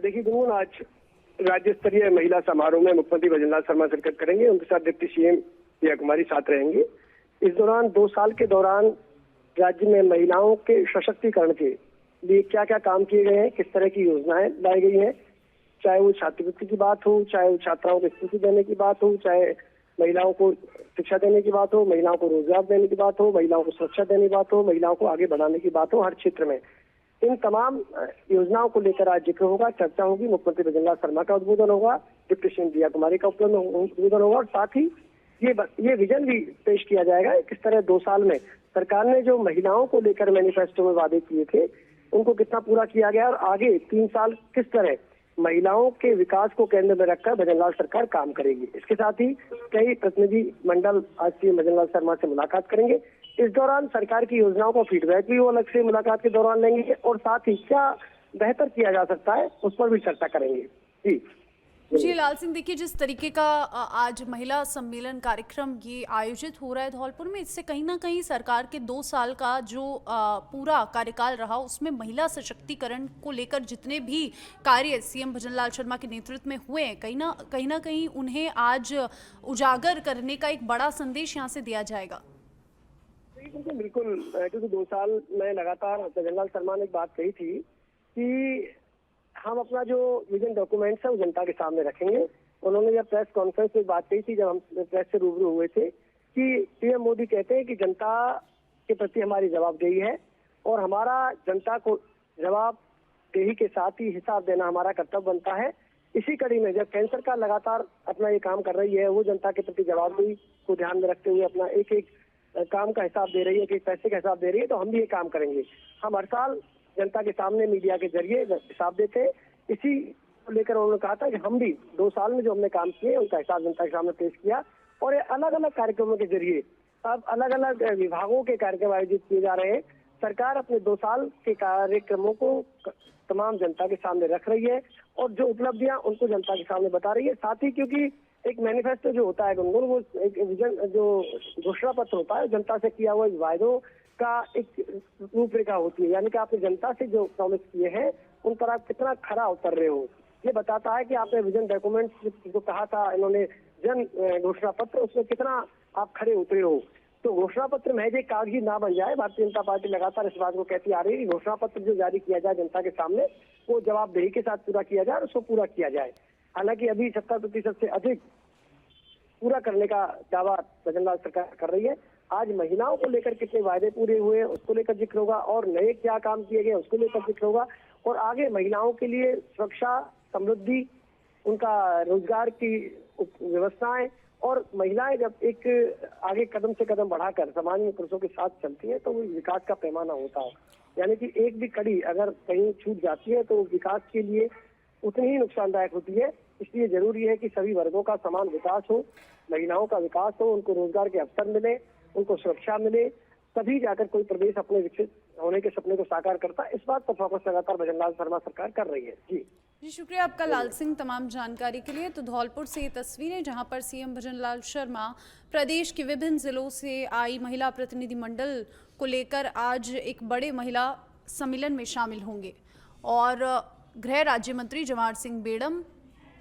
देखिए गुनगुन, आज राज्य स्तरीय महिला समारोह में मुख्यमंत्री भजनलाल शर्मा शिरकत करेंगे। उनके साथ डिप्टी सीएम प्रिया कुमारी साथ रहेंगे। इस दौरान 2 साल के दौरान राज्य में महिलाओं के सशक्तिकरण के लिए क्या क्या काम किए गए हैं, किस तरह की योजनाएं लाई गई हैं, चाहे वो छात्रवृत्ति की बात हो, चाहे वो छात्राओं को स्कूटी देने की बात हो, चाहे महिलाओं को शिक्षा देने की बात हो, महिलाओं को रोजगार देने की बात हो, महिलाओं को सुरक्षा देने की बात हो, महिलाओं को आगे बढ़ाने की बात हो, हर क्षेत्र में इन तमाम योजनाओं को लेकर आज जिक्र होगा, चर्चा होगी। मुख्यमंत्री भजनलाल शर्मा का उद्बोधन होगा, डिप्टी सीएम प्रिया कुमारी का उद्बोधन होगा और साथ ही ये विजन भी पेश किया जाएगा किस तरह 2 साल में सरकार ने जो महिलाओं को लेकर मैनिफेस्टो में वादे किए थे उनको कितना पूरा किया गया और आगे 3 साल किस तरह महिलाओं के विकास को केंद्र में रखकर भजनलाल सरकार काम करेगी। इसके साथ ही कई प्रतिनिधि मंडल आज सीएम भजनलाल शर्मा से मुलाकात करेंगे। इस दौरान सरकार की योजनाओं का फीडबैक भी वो अलग से मुलाकात के दौरान लेंगे और साथ ही क्या बेहतर किया जा सकता है उस पर भी चर्चा करेंगे। जी लाल सिंह, देखिए जिस तरीके का आज महिला सम्मेलन कार्यक्रम ये आयोजित हो रहा है धौलपुर में, इससे कहीं ना कहीं सरकार के 2 साल का जो पूरा कार्यकाल रहा उसमें महिला सशक्तिकरण को लेकर जितने भी कार्य सीएम भजनलाल शर्मा के नेतृत्व में हुए हैं, कहीं ना कहीं उन्हें आज उजागर करने का एक बड़ा संदेश यहाँ से दिया जाएगा। बिल्कुल, क्योंकि 2 साल में लगातार भजनलाल शर्मा ने एक बात कही थी कि हम अपना जो विजन डॉक्यूमेंट्स है वो जनता के सामने रखेंगे। उन्होंने जब प्रेस कॉन्फ्रेंस में बात कही थी, जब हम प्रेस से रूबरू हुए थे, कि पीएम मोदी कहते हैं कि जनता के प्रति हमारी जवाबदेही है और हमारा जनता को जवाबदेही के साथ ही हिसाब देना हमारा कर्तव्य बनता है। इसी कड़ी में जब केंद्र सरकार लगातार अपना ये काम कर रही है, वो जनता के प्रति जवाबदेही को ध्यान में रखते हुए अपना एक एक काम का हिसाब दे रही है, एक एक पैसे का हिसाब दे रही है, तो हम भी ये काम करेंगे। हम हर साल जनता के सामने मीडिया के जरिए हिसाब देते हैं। इसी को लेकर उन्होंने कहा था कि हम भी 2 साल में जो हमने काम किए उनका हिसाब जनता के सामने पेश किया और ये अलग अलग कार्यक्रमों के जरिए अब अलग अलग विभागों के कार्यक्रम आयोजित किए जा रहे हैं। सरकार अपने 2 साल के कार्यक्रमों को तमाम जनता के सामने रख रही है और जो उपलब्धियां उनको जनता के सामने बता रही है। साथ ही क्योंकि एक मैनिफेस्टो जो होता है गुनगुन, वो एक विजन जो घोषणा पत्र होता है, जनता से किया हुआ वायदों का एक रूपरेखा होती है, यानी कि आपने जनता से जो प्रॉमिस किए हैं उन पर आप कितना खरा उतर रहे हो, ये बताता है कि आपने विजन डॉक्यूमेंट जो कहा था इन्होंने जन घोषणा पत्र, उसमें कितना आप खरे उतरे हो। तो घोषणा पत्र महज एक कागजी ना बन जाए। भारतीय जनता पार्टी लगातार इस बात को कहती आ रही है कि घोषणा पत्र जो जारी किया जाए जनता के सामने वो जवाबदेही के साथ पूरा किया जाए और उसको पूरा किया जाए। हालांकि अभी 70% से अधिक पूरा करने का दावा भजनलाल सरकार कर रही है। आज महिलाओं को लेकर कितने वायदे पूरे हुए उसको लेकर जिक्र होगा और नए क्या काम किए गए उसको लेकर जिक्र होगा और आगे महिलाओं के लिए सुरक्षा, समृद्धि, उनका रोजगार की व्यवस्थाएं और महिलाएं जब एक आगे कदम से कदम बढ़ाकर समाज में पुरुषों के साथ चलती है तो वो विकास का पैमाना होता है। यानी कि एक भी कड़ी अगर कहीं छूट जाती है तो विकास के लिए उतनी ही नुकसानदायक होती है। इसलिए जरूरी है कि सभी वर्गों का समान विकास हो, महिलाओं का विकास हो, उनको रोजगार के अवसर मिले, उनको सुरक्षा मिले, तभी जाकर कोई प्रदेश अपने विकसित होने के सपने को साकार करता है। इस बात पर फोकस लगातार भजनलाल शर्मा सरकार कर रही है। जी शुक्रिया आपका लाल सिंह तमाम जानकारी के लिए। तो धौलपुर से ये तस्वीरें जहां पर सीएम भजनलाल शर्मा प्रदेश के विभिन्न जिलों से आई महिला प्रतिनिधि मंडल को लेकर आज एक बड़े महिला सम्मेलन में शामिल होंगे और गृह राज्य मंत्री जवाहर सिंह बेड़म